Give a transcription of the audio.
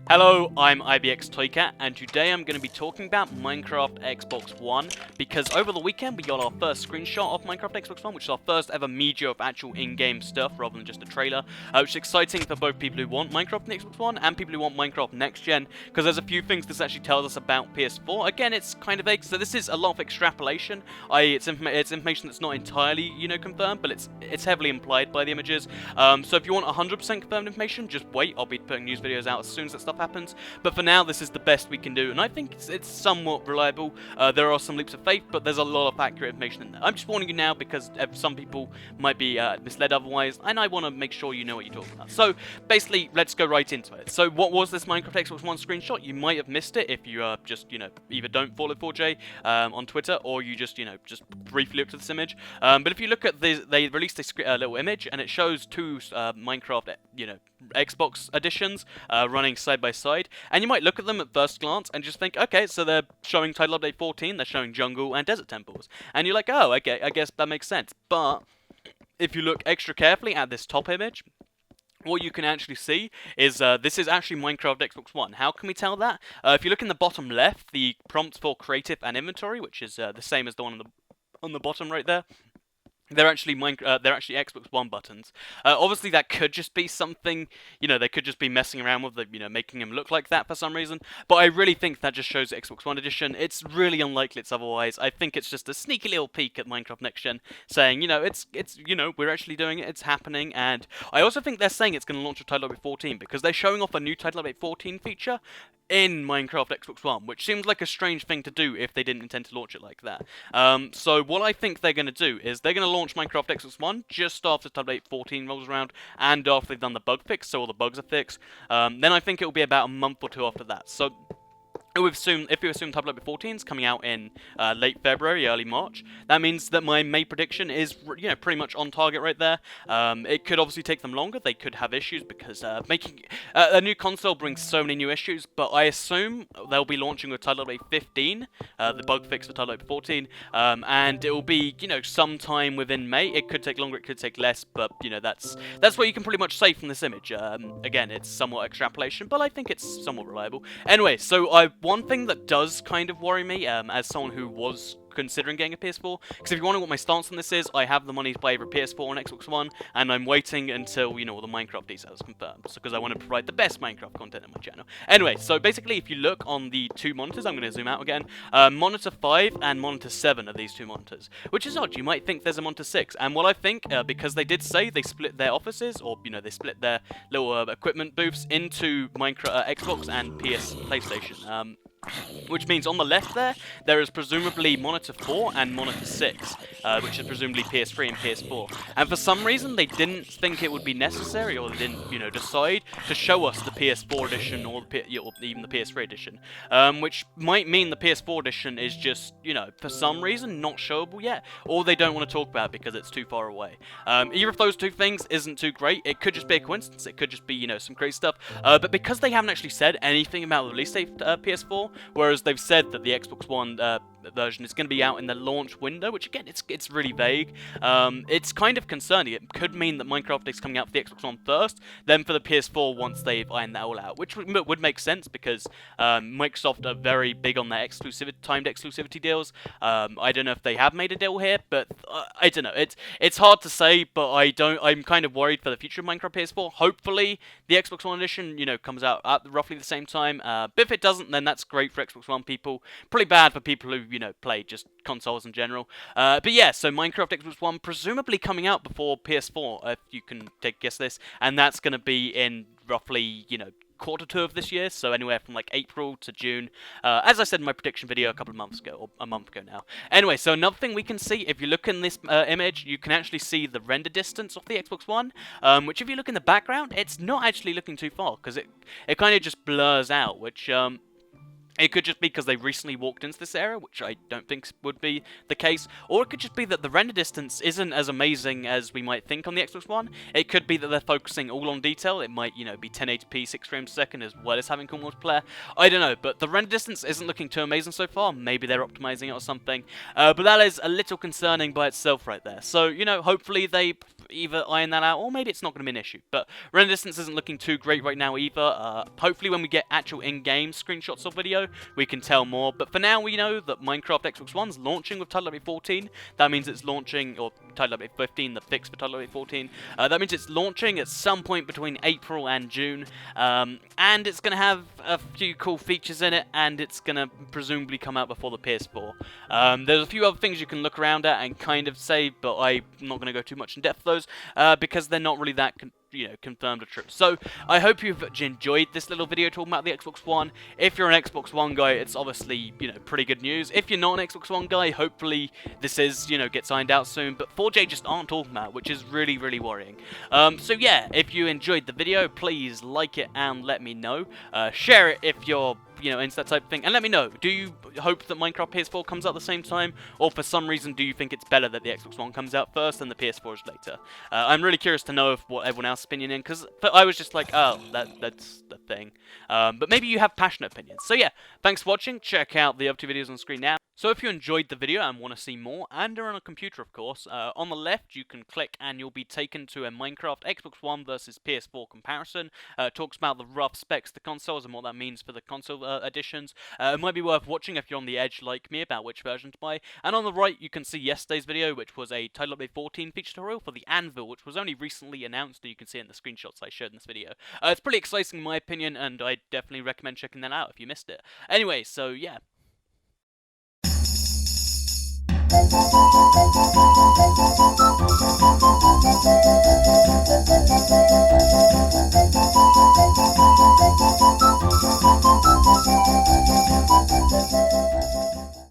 Hello, I'm IBX Toycat, and today I'm going to be talking about Minecraft Xbox One, because over the weekend we got our first screenshot of Minecraft Xbox One, which is our first ever media of actual in-game stuff, rather than just a trailer, which is exciting for both people who want Minecraft on Xbox One, and people who want Minecraft Next Gen, because there's a few things this actually tells us about PS4. Again, it's kind of vague, so this is a lot of extrapolation. It's information that's not entirely, confirmed, but it's heavily implied by the images. So if you want 100% confirmed information, just wait. I'll be putting news videos out as soon as that stuff happens, but for now this is the best we can do, and I think it's somewhat reliable. There are some leaps of faith, but there's a lot of accurate information in there. I'm just warning you now because some people might be misled otherwise, and I want to make sure you know what you're talking about. So basically, let's go right into it. So what was this Minecraft Xbox One screenshot? You might have missed it if you just either don't follow 4J on Twitter, or you just briefly looked at this image. But if you look at this, they released a little image, and it shows two Minecraft Xbox editions running side by side, and you might look at them at first glance and just think, okay, so they're showing Title Update 14, they're showing jungle and desert temples, and you're like, oh, okay, I guess that makes sense. But if you look extra carefully at this top image, what you can actually see is this is actually Minecraft Xbox One. How can we tell that? If you look in the bottom left, the prompts for creative and inventory, which is the same as the one on the bottom right there, they're actually Xbox One buttons. Obviously, that could just be something, they could just be messing around with the, making them look like that for some reason. But I really think that just shows Xbox One edition. It's really unlikely it's otherwise. I think it's just a sneaky little peek at Minecraft Next Gen, saying, it's we're actually doing it, it's happening. And I also think they're saying it's going to launch with Title Update 14 because they're showing off a new Title Update 14 feature in Minecraft Xbox One, which seems like a strange thing to do if they didn't intend to launch it like that. So what I think they're going to do is they're going to launch Minecraft Xbox One just after Title Update 14 rolls around, and after they've done the bug fix, so all the bugs are fixed. Then I think it will be about a month or two after that. So if you assume Title Update 14 is coming out in late February, early March, that means that my May prediction is pretty much on target right there. It could obviously take them longer. They could have issues because making a new console brings so many new issues. But I assume they'll be launching with Title Update 15, the bug fix for Title Update 14, and it will be sometime within May. It could take longer, it could take less, but that's what you can pretty much say from this image. Again, it's somewhat extrapolation, but I think it's somewhat reliable. Anyway, so one thing that does kind of worry me, as someone who was considering getting a PS4, because if you want to know what my stance on this is, I have the money to buy either PS4 and Xbox One, and I'm waiting until, all the Minecraft details are confirmed, because I want to provide the best Minecraft content on my channel. Anyway, so basically, if you look on the two monitors, I'm going to zoom out again, monitor 5 and monitor 7 are these two monitors, which is odd. You might think there's a monitor 6, and what I think, because they did say they split their offices, or, they split their little equipment booths into Xbox and PlayStation, which means on the left there is presumably monitor 4 and monitor 6, which is presumably PS3 and PS4. And for some reason they didn't think it would be necessary, or they didn't, decide to show us the PS4 edition or even the PS3 edition, which might mean the PS4 edition is just, for some reason not showable yet, or they don't want to talk about it because it's too far away. Either of those two things isn't too great. It could just be a coincidence. It could just be, some crazy stuff. But because they haven't actually said anything about the release date PS4, whereas they've said that the Xbox One version is going to be out in the launch window, which again, it's really vague. It's kind of concerning. It could mean that Minecraft is coming out for the Xbox One first, then for the PS4 once they've ironed that all out, which would make sense because Microsoft are very big on their timed exclusivity deals. I don't know if they have made a deal here, but I don't know. It's hard to say, but I'm kind of worried for the future of Minecraft PS4. Hopefully, the Xbox One edition, comes out at roughly the same time. But if it doesn't, then that's great for Xbox One people. Pretty bad for people who play just consoles in general. But yeah, so Minecraft Xbox One presumably coming out before PS4, if you can take a guess this, and that's going to be in roughly, quarter 2 of this year, so anywhere from like April to June, as I said in my prediction video a couple of months ago, or a month ago now. Anyway, so another thing we can see, if you look in this image, you can actually see the render distance of the Xbox One, which if you look in the background, it's not actually looking too far, because it kind of just blurs out, which it could just be because they recently walked into this area, which I don't think would be the case. Or it could just be that the render distance isn't as amazing as we might think on the Xbox One. It could be that they're focusing all on detail. It might, be 1080p, 6 frames a second, as well as having cool multiplayer. I don't know, but the render distance isn't looking too amazing so far. Maybe they're optimizing it or something. But that is a little concerning by itself right there. So, hopefully they either iron that out, or maybe it's not going to be an issue. But render distance isn't looking too great right now either. Hopefully when we get actual in-game screenshots of video, we can tell more. But for now, we know that Minecraft Xbox One's launching with Title Update 14. That means it's launching, or Title Update 15, the fix for Title Update 14. That means it's launching at some point between April and June. And it's going to have a few cool features in it, and it's going to presumably come out before the PS4. There's a few other things you can look around at and kind of say, but I'm not going to go too much in depth with those, because they're not really that confirmed or true. So I hope you've enjoyed this little video talking about the Xbox One. If you're an Xbox One guy, it's obviously, pretty good news. If you're not an Xbox One guy, hopefully this is, gets ironed out soon. But 4J just aren't talking about it, which is really, really worrying. So yeah, if you enjoyed the video, please like it and let me know. Share it if you're into that type of thing, and let me know, do you hope that Minecraft PS4 comes out at the same time, or for some reason do you think it's better that the Xbox One comes out first and the PS4 is later? I'm really curious to know what everyone else's opinion is, because I was just like, oh, that's the thing. But maybe you have passionate opinions. So yeah, thanks for watching. Check out the other two videos on screen now. So if you enjoyed the video and want to see more, and are on a computer of course, on the left you can click and you'll be taken to a Minecraft Xbox One versus PS4 comparison. Talks about the rough specs of the consoles and what that means for the console editions. It might be worth watching if you're on the edge like me about which version to buy. And on the right you can see yesterday's video, which was a Title Update 14 feature tutorial for the Anvil, which was only recently announced, and you can see it in the screenshots I showed in this video. It's pretty exciting in my opinion, and I definitely recommend checking that out if you missed it. Anyway, so yeah.